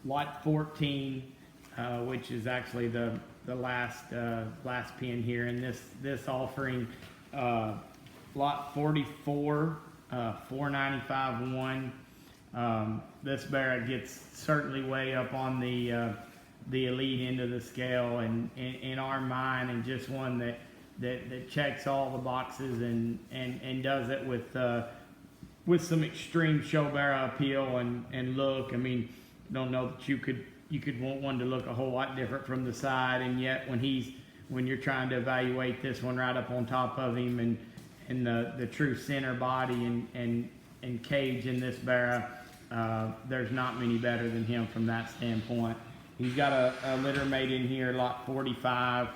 Lot 14, which is actually the last pin here in this offering. Lot 44, 495.1. This barra gets certainly way up on the elite end of the scale, and in our mind, and just one that checks all the boxes and does it with some extreme show barra appeal and look. I mean, don't know that you could want one to look a whole lot different from the side, and yet when you're trying to evaluate this one right up on top of him and the true center body and cage in this barra, there's not many better than him from that standpoint. He's got a litter mate in here, lot 45,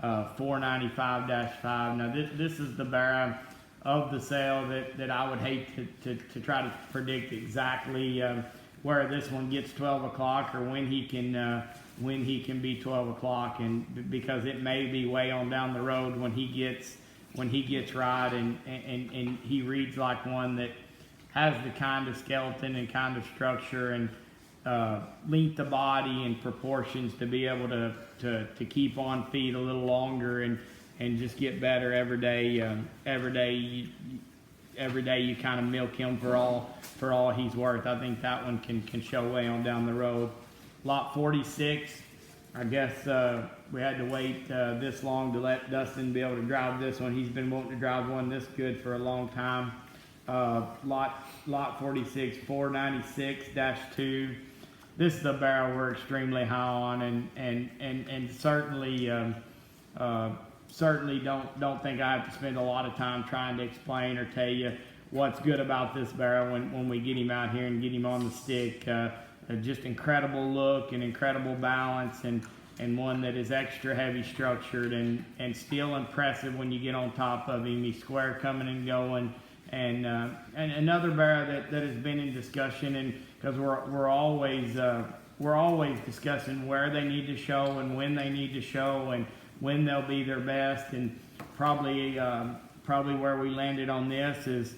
495-5. Now this is the barra of the sale that I would hate to try to predict exactly where this one gets 12 o'clock or when he can be 12 o'clock, and because it may be way on down the road when he gets right and he reads like one that has the kind of skeleton and kind of structure and length of body and proportions to be able to keep on feet a little longer and just get better every day. Every day you kind of milk him for all he's worth. I think that one can show way on down the road. Lot 46, I guess we had to wait this long to let Dustin be able to drive this one. He's been wanting to drive one this good for a long time. Lot 46, 496-2. This is a barrel we're extremely high on, and certainly don't think I have to spend a lot of time trying to explain or tell you what's good about this barrel when we get him out here and get him on the stick. Just incredible look and incredible balance, and one that is extra heavy structured and still impressive when you get on top of him. He's square coming and going. And another barra that has been in discussion, and because we're always discussing where they need to show and when they need to show and when they'll be their best, and probably where we landed on this is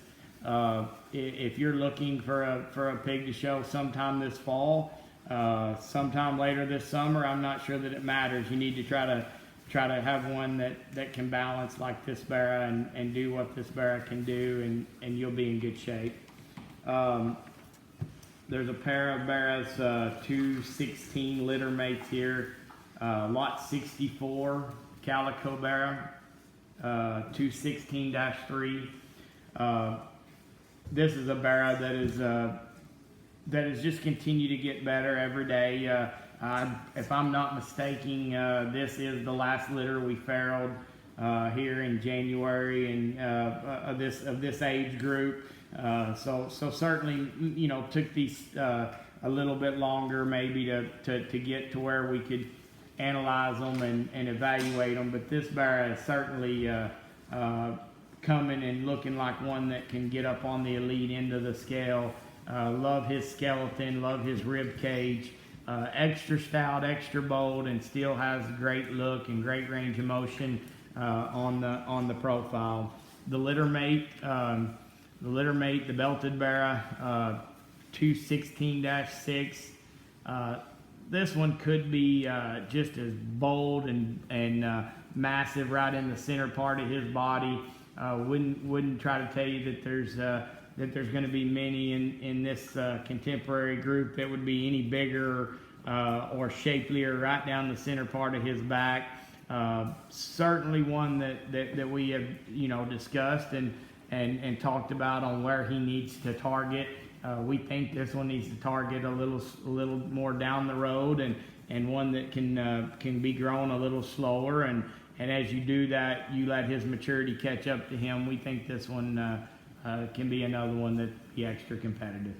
if you're looking for a pig to show sometime this fall, sometime later this summer, I'm not sure that it matters. You need to try to have one that can balance like this barra and do what this barra can do, and you'll be in good shape. There's a pair of barras, 216 litter mates here. Lot 64 calico barra, 216-3. This is a barra that has just continued to get better every day. If I'm not mistaken, this is the last litter we farrowed here in January and of this age group. So certainly, took these a little bit longer maybe to get to where we could analyze them and evaluate them. But this barra is certainly coming and looking like one that can get up on the elite end of the scale. Love his skeleton, love his rib cage. Extra stout, extra bold, and still has great look and great range of motion on the profile. The litter mate, the belted barra, 216-6. This one could be just as bold and massive right in the center part of his body. Wouldn't try to tell you that there's going to be many in this contemporary group that would be any bigger or shapelier right down the center part of his back. Certainly one that we have discussed and talked about on where he needs to target. We think this one needs to target a little more down the road, and one that can be grown a little slower, and as you do that, you let his maturity catch up to him. We think this one can be another one that be extra competitive.